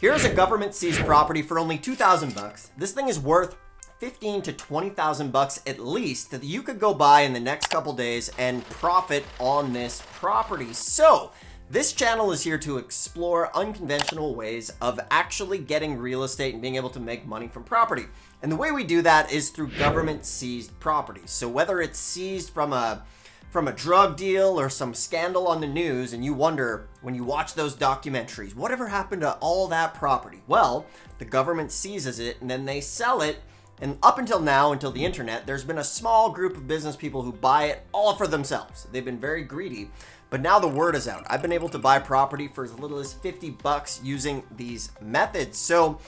Here's a government seized property for only 2,000 bucks. This thing is worth 15 to 20,000 bucks at least that you could go buy in the next couple days and profit on this property. So this channel is here to explore unconventional ways of actually getting real estate and being able to make money from property. And the way we do that is through government seized properties. So whether it's seized from a drug deal or some scandal on the news, and you wonder when you watch those documentaries, whatever happened to all that property? Well, the government seizes it and then they sell it. And up until now, until the internet, there's been a small group of business people who buy it all for themselves. They've been very greedy, but now the word is out. I've been able to buy property for as little as 50 bucks using these methods. So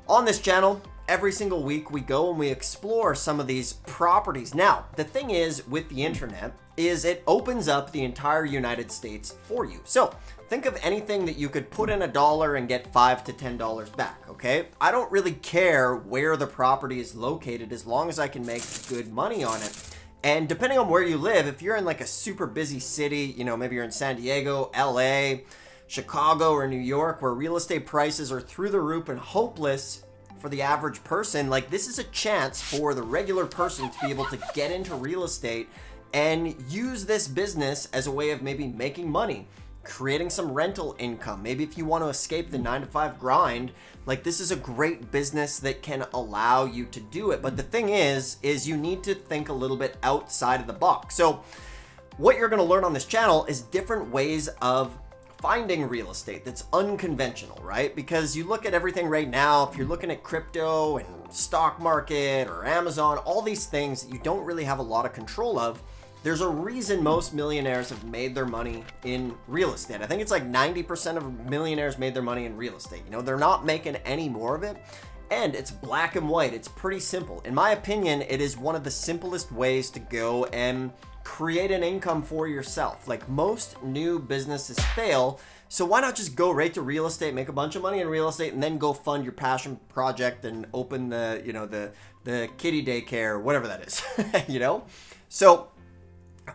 on this channel, every single week we go and we explore some of these properties. Now, the thing is with the internet is it opens up the entire United States for you. So think of anything that you could put in $1 and get $5 to $10 back, okay? I don't really care where the property is located as long as I can make good money on it. And depending on where you live, if you're in like a super busy city, you know, maybe you're in San Diego, LA, Chicago, or New York, where real estate prices are through the roof and hopeless for the average person, like this is a chance for the regular person to be able to get into real estate and use this business as a way of maybe making money, creating some rental income. Maybe if you want to escape the 9-to-5 grind, like this is a great business that can allow you to do it. But the thing is you need to think a little bit outside of the box. So what you're going to learn on this channel is different ways of finding real estate that's unconventional, right? Because you look at everything right now, if you're looking at crypto and stock market or Amazon, all these things that you don't really have a lot of control of, there's a reason most millionaires have made their money in real estate. I think it's like 90% of millionaires made their money in real estate. You know, they're not making any more of it. And it's black and white. It's pretty simple. In my opinion, it is one of the simplest ways to go and create an income for yourself. Like most new businesses fail. So why not just go right to real estate, make a bunch of money in real estate, and then go fund your passion project and open the, you know, the kiddie daycare, whatever that is, you know? So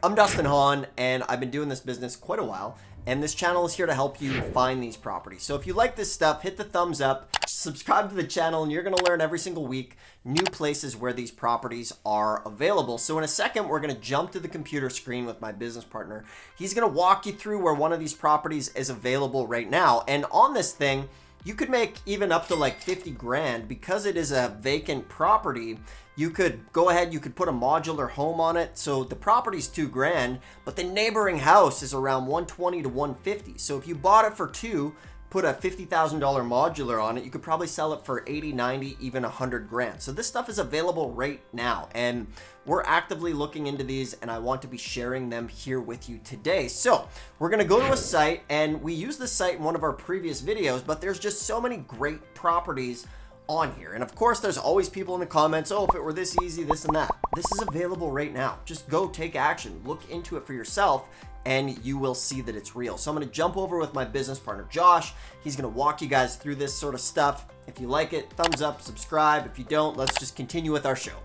I'm Dustin Hahn, and I've been doing this business quite a while, and this channel is here to help you find these properties. So if you like this stuff, hit the thumbs up, subscribe to the channel, and you're going to learn every single week new places where these properties are available. So in a second, we're going to jump to the computer screen with my business partner. He's going to walk you through where one of these properties is available right now. And on this thing, you could make even up to like 50 grand because it is a vacant property. You could go ahead, you could put a modular home on it. So the property's 2 grand, but the neighboring house is around 120 to 150. So if you bought it for 2, put a $50,000 modular on it, you could probably sell it for 80, 90, even 100 grand. So this stuff is available right now, and we're actively looking into these, and I want to be sharing them here with you today. So we're gonna go to a site, and we used this site in one of our previous videos, but there's just so many great properties on here. And of course, there's always people in the comments, oh, if it were this easy, this and that. This is available right now. Just go take action, look into it for yourself, and you will see that it's real. So I'm going to jump over with my business partner, Josh. He's going to walk you guys through this sort of stuff. If you like it, thumbs up, subscribe. If you don't, let's just continue with our show.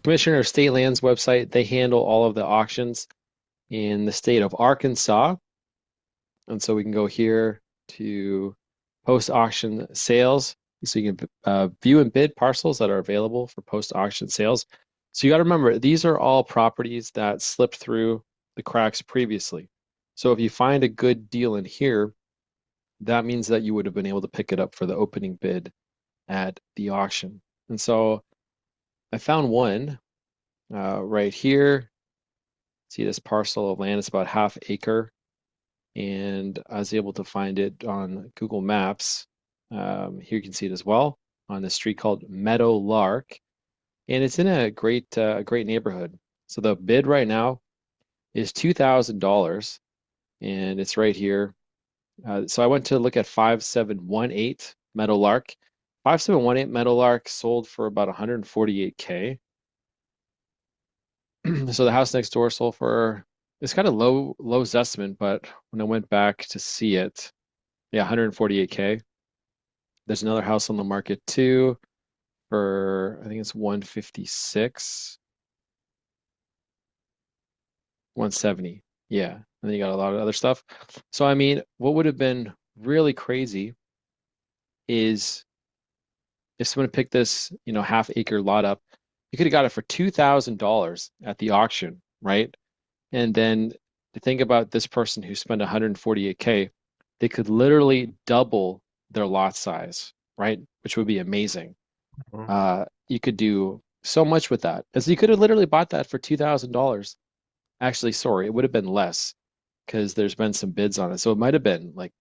Commissioner of State Lands website, they handle all of the auctions in the state of Arkansas. And so we can go here to post-auction sales. So you can view and bid parcels that are available for post-auction sales. So you got to remember, these are all properties that slipped through the cracks previously. So if you find a good deal in here, that means that you would have been able to pick it up for the opening bid at the auction. And so I found one right here. See this parcel of land, it's about ½ acre. And I was able to find it on Google Maps. Here you can see it as well on the street called Meadow Lark. And it's in a great neighborhood. So the bid right now is $2,000, and it's right here. So I went to look at 5718 Meadow Lark. 5718 Meadow Lark sold for about $148K. So the house next door sold for, it's kind of low estimate, but when I went back to see it, yeah, $148K. There's another house on the market too for, I think it's 156. 170, yeah. And then you got a lot of other stuff. So I mean, what would have been really crazy is if someone picked this, half acre lot up, you could have got it for $2,000 at the auction, right? And then to think about this person who spent 148K, they could literally double their lot size, right? Which would be amazing. Mhm. You could do so much with that. As you could have literally bought that for $2,000. Actually, sorry, it would have been less because there's been some bids on it. So it might have been like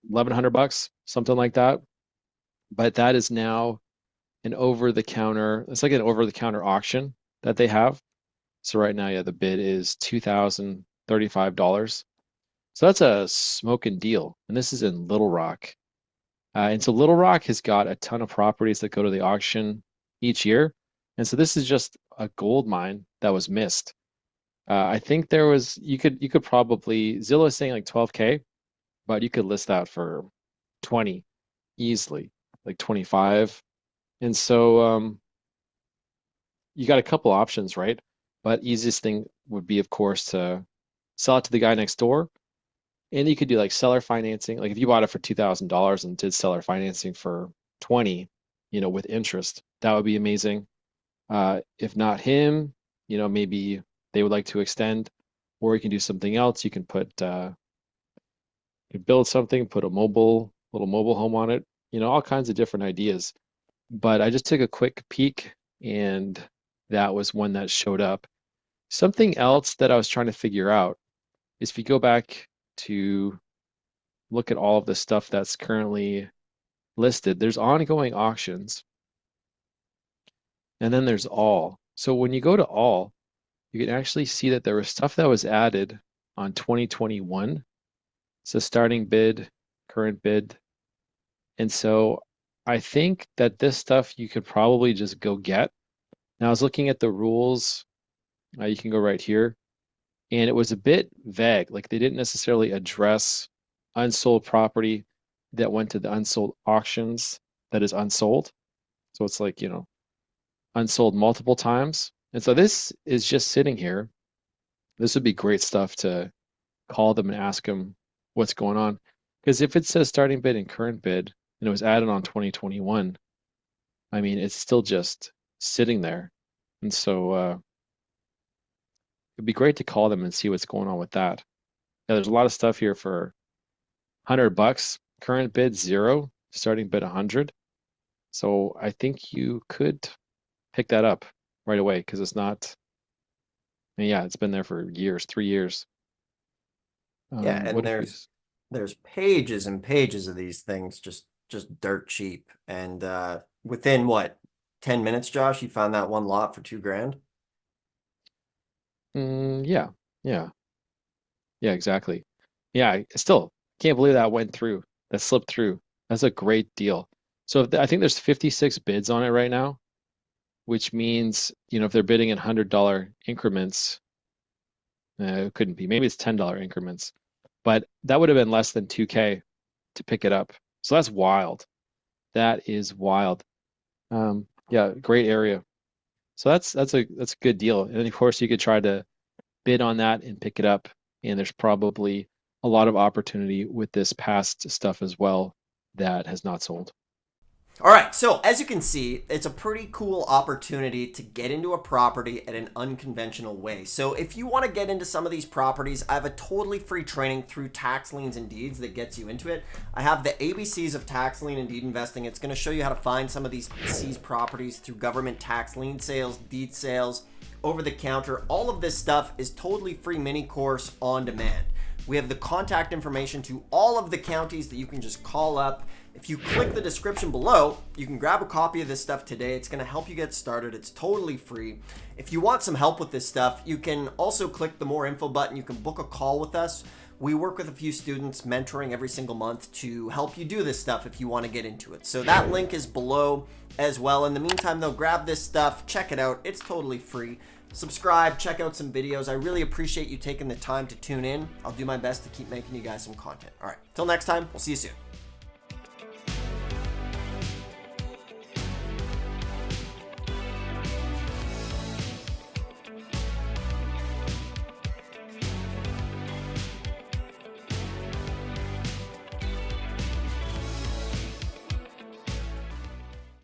$1,100, something like that. But that is now an over-the-counter, it's like an over-the-counter auction that they have. So right now, yeah, the bid is $2,035. So that's a smoking deal. And this is in Little Rock. And so Little Rock has got a ton of properties that go to the auction each year. And so this is just a gold mine that was missed. I think there was you could probably Zillow is saying like 12K, but you could list that for 20 easily, like 25. And so you got a couple options, right? But easiest thing would be, of course, to sell it to the guy next door. And you could do like seller financing. Like if you bought it for $2,000 and did seller financing for 20, with interest, that would be amazing. If not him, maybe they would like to extend, or you can do something else. You can you build something, put a little mobile home on it, all kinds of different ideas. But I just took a quick peek and that was one that showed up. Something else that I was trying to figure out is if you go back to look at all of the stuff that's currently listed, there's ongoing auctions and then there's all. So when you go to all, you can actually see that there was stuff that was added on 2021. So starting bid, current bid. And so I think that this stuff you could probably just go get. Now I was looking at the rules. You can go right here. And it was a bit vague. Like they didn't necessarily address unsold property that went to the unsold auctions that is unsold. So it's like, unsold multiple times. And so this is just sitting here. This would be great stuff to call them and ask them what's going on. Because if it says starting bid and current bid and it was added on 2021, I mean, it's still just sitting there. And so it'd be great to call them and see what's going on with that. Yeah, there's a lot of stuff here for $100. Current bid 0, starting bid 100. So I think you could pick that up right away because it's not. I mean, yeah, it's been there for years, 3 years. Yeah, and What if there's pages and pages of these things just dirt cheap. And within what, 10 minutes, Josh, you found that one lot for $2,000? Yeah, yeah, yeah, exactly. Yeah, I still can't believe that went through. That slipped through. That's a great deal. So I think there's 56 bids on it right now, which means, if they're bidding in $100 increments, it couldn't be. Maybe it's $10 increments, but that would have been less than 2K to pick it up. So that's wild. That is wild. Yeah, great area. So that's a good deal. And then of course you could try to bid on that and pick it up. And there's probably a lot of opportunity with this past stuff as well that has not sold. All right, so as you can see, it's a pretty cool opportunity to get into a property at an unconventional way. So if you want to get into some of these properties, I have a totally free training through Tax Liens and Deeds that gets you into it. I have the ABCs of tax lien and deed investing. It's going to show you how to find some of these seized properties through government tax lien sales, deed sales, over the counter. All of this stuff is totally free mini course on demand. We have the contact information to all of the counties that you can just call up. If you click the description below, you can grab a copy of this stuff today. It's going to help you get started. It's totally free. If you want some help with this stuff, you can also click the more info button. You can book a call with us. We work with a few students mentoring every single month to help you do this stuff if you want to get into it. So that link is below as well. In the meantime, though, grab this stuff, check it out. It's totally free. Subscribe, check out some videos. I really appreciate you taking the time to tune in. I'll do my best to keep making you guys some content. All right, till next time, we'll see you soon.